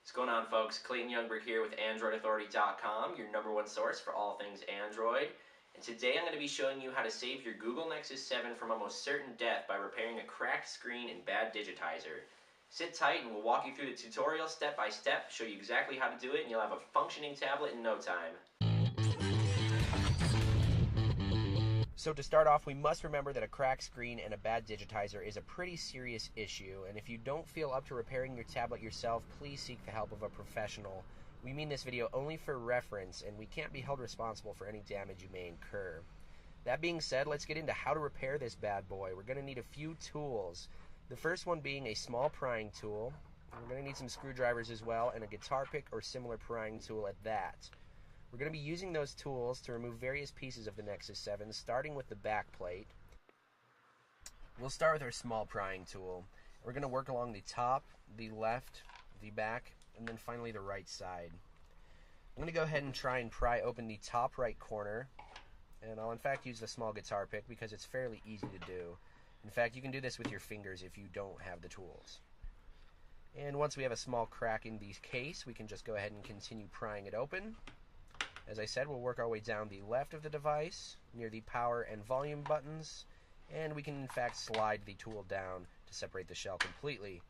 What's going on, folks? Clayton Youngberg here with AndroidAuthority.com, your #1 source for all things Android. And today I'm going to be showing you how to save your Google Nexus 7 from almost certain death by repairing a cracked screen and bad digitizer. Sit tight and we'll walk you through the tutorial step by step, show you exactly how to do it, and you'll have a functioning tablet in no time. So to start off, we must remember that a cracked screen and a bad digitizer is a pretty serious issue, and if you don't feel up to repairing your tablet yourself, please seek the help of a professional. We mean this video only for reference, and we can't be held responsible for any damage you may incur. That being said, let's get into how to repair this bad boy. We're going to need a few tools. The first one being a small prying tool. We're going to need some screwdrivers as well, and a guitar pick or similar prying tool at that. We're going to be using those tools to remove various pieces of the Nexus 7, starting with the back plate. We'll start with our small prying tool. We're going to work along the top, the left, the back, and then finally the right side. I'm going to go ahead and try and pry open the top right corner, and I'll in fact use the small guitar pick because it's fairly easy to do. In fact, you can do this with your fingers if you don't have the tools. And once we have a small crack in the case, we can just go ahead and continue prying it open. As I said, we'll work our way down the left of the device, near the power and volume buttons, and we can in fact slide the tool down to separate the shell completely.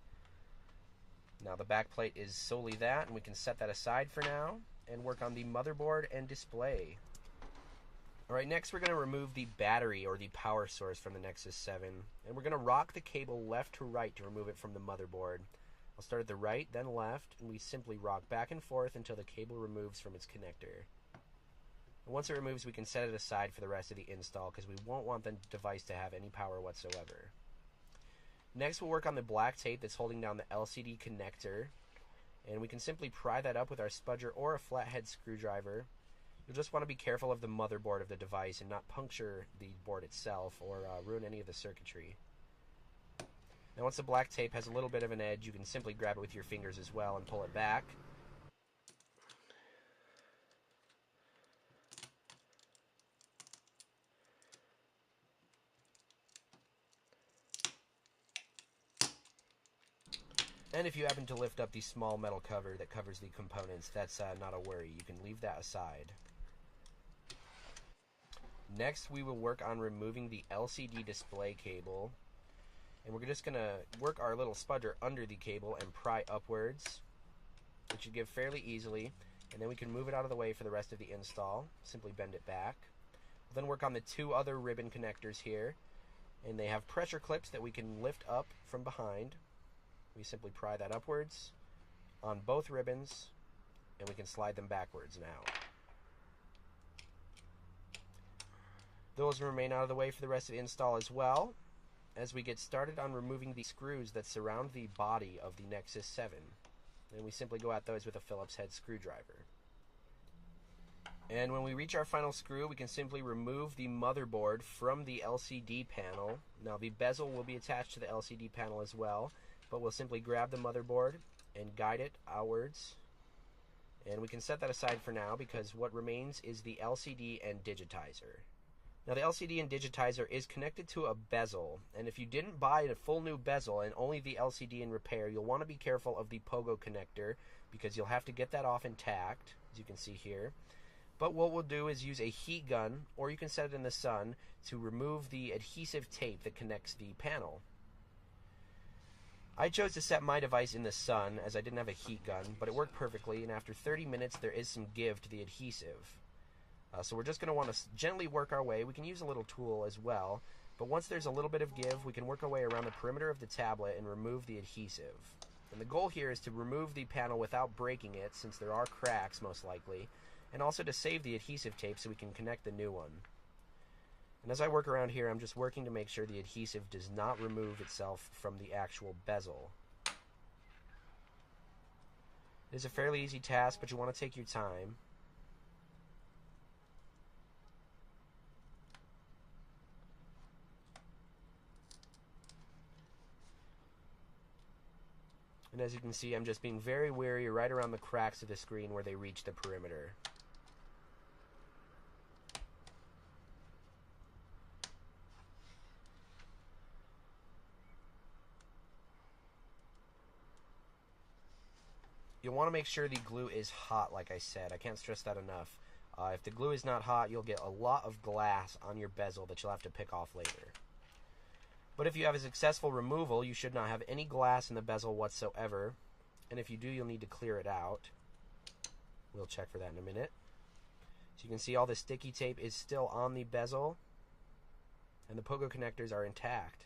Now the back plate is solely that, and we can set that aside for now, and work on the motherboard and display. Alright, next we're going to remove the battery or the power source from the Nexus 7, and we're going to rock the cable left to right to remove it from the motherboard. I'll start at the right, then left, and we simply rock back and forth until the cable removes from its connector. And once it removes, we can set it aside for the rest of the install because we won't want the device to have any power whatsoever. Next, we'll work on the black tape that's holding down the LCD connector, and we can simply pry that up with our spudger or a flathead screwdriver. You'll just want to be careful of the motherboard of the device and not puncture the board itself or ruin any of the circuitry. Now once the black tape has a little bit of an edge, you can simply grab it with your fingers as well and pull it back. And if you happen to lift up the small metal cover that covers the components, that's not a worry. You can leave that aside. Next, we will work on removing the LCD display cable. And we're just going to work our little spudger under the cable and pry upwards. It should give fairly easily. And then we can move it out of the way for the rest of the install. Simply bend it back. We'll then work on the two other ribbon connectors here. And they have pressure clips that we can lift up from behind. We simply pry that upwards on both ribbons, and we can slide them backwards now. Those remain out of the way for the rest of the install as well, as we get started on removing the screws that surround the body of the Nexus 7. And we simply go at those with a Phillips head screwdriver. And when we reach our final screw, we can simply remove the motherboard from the LCD panel. Now the bezel will be attached to the LCD panel as well, but we'll simply grab the motherboard and guide it outwards. And we can set that aside for now because what remains is the LCD and digitizer. Now the LCD and digitizer is connected to a bezel, and if you didn't buy a full new bezel and only the LCD in repair, you'll want to be careful of the pogo connector because you'll have to get that off intact, as you can see here. But what we'll do is use a heat gun, or you can set it in the sun, to remove the adhesive tape that connects the panel. I chose to set my device in the sun as I didn't have a heat gun, but it worked perfectly, and after 30 minutes there is some give to the adhesive. So we're just going to want to gently work our way. We can use a little tool as well, but once there's a little bit of give, we can work our way around the perimeter of the tablet and remove the adhesive. And the goal here is to remove the panel without breaking it, since there are cracks most likely, and also to save the adhesive tape so we can connect the new one. And as I work around here, I'm just working to make sure the adhesive does not remove itself from the actual bezel. It is a fairly easy task, but you want to take your time. And as you can see, I'm just being very wary right around the cracks of the screen where they reach the perimeter. You'll want to make sure the glue is hot, like I said. I can't stress that enough. If the glue is not hot, you'll get a lot of glass on your bezel that you'll have to pick off later. But if you have a successful removal, you should not have any glass in the bezel whatsoever. And if you do, you'll need to clear it out. We'll check for that in a minute. So you can see all the sticky tape is still on the bezel, and the pogo connectors are intact.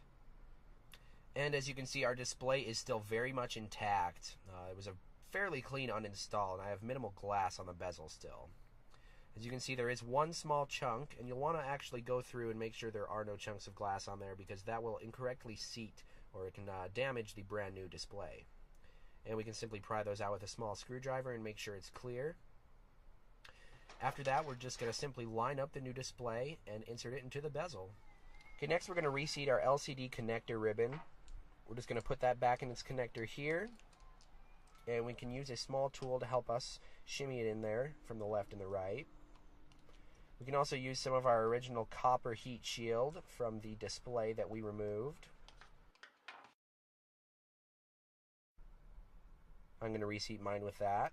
And as you can see, our display is still very much intact. It was a fairly clean uninstall, and I have minimal glass on the bezel still. As you can see, there is one small chunk, and you'll want to actually go through and make sure there are no chunks of glass on there, because that will incorrectly seat, or it can damage the brand new display. And we can simply pry those out with a small screwdriver and make sure it's clear. After that, we're just going to simply line up the new display and insert it into the bezel. Okay, next we're going to reseat our LCD connector ribbon. We're just going to put that back in its connector here, and we can use a small tool to help us shimmy it in there from the left and the right. We can also use some of our original copper heat shield from the display that we removed. I'm going to reseat mine with that.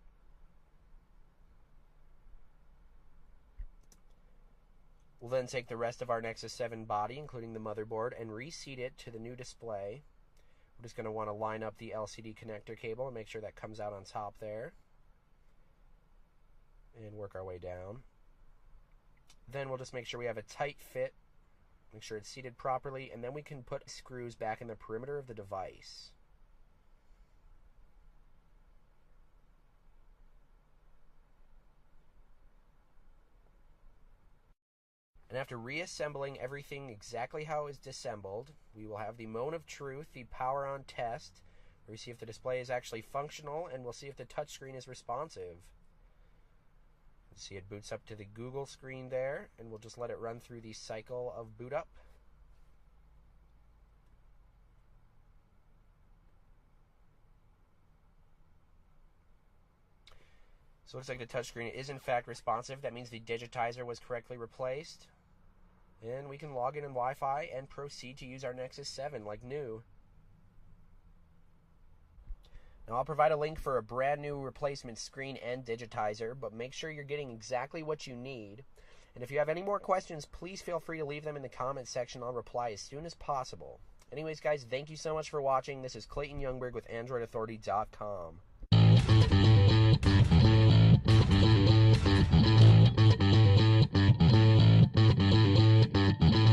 We'll then take the rest of our Nexus 7 body, including the motherboard, and reseat it to the new display. We're just going to want to line up the LCD connector cable and make sure that comes out on top there. And work our way down. Then we'll just make sure we have a tight fit, make sure it's seated properly, and then we can put screws back in the perimeter of the device. And after reassembling everything exactly how it was disassembled, we will have the moment of truth, the power on test, where we see if the display is actually functional, and we'll see if the touchscreen is responsive. See, it boots up to the Google screen there, and we'll just let it run through the cycle of boot up. So it looks like the touchscreen is in fact responsive. That means the digitizer was correctly replaced. And we can log in Wi-Fi and proceed to use our Nexus 7 like new. Now I'll provide a link for a brand new replacement screen and digitizer, but make sure you're getting exactly what you need. And if you have any more questions, please feel free to leave them in the comment section. I'll reply as soon as possible. Anyways, guys, thank you so much for watching. This is Clayton Youngberg with AndroidAuthority.com.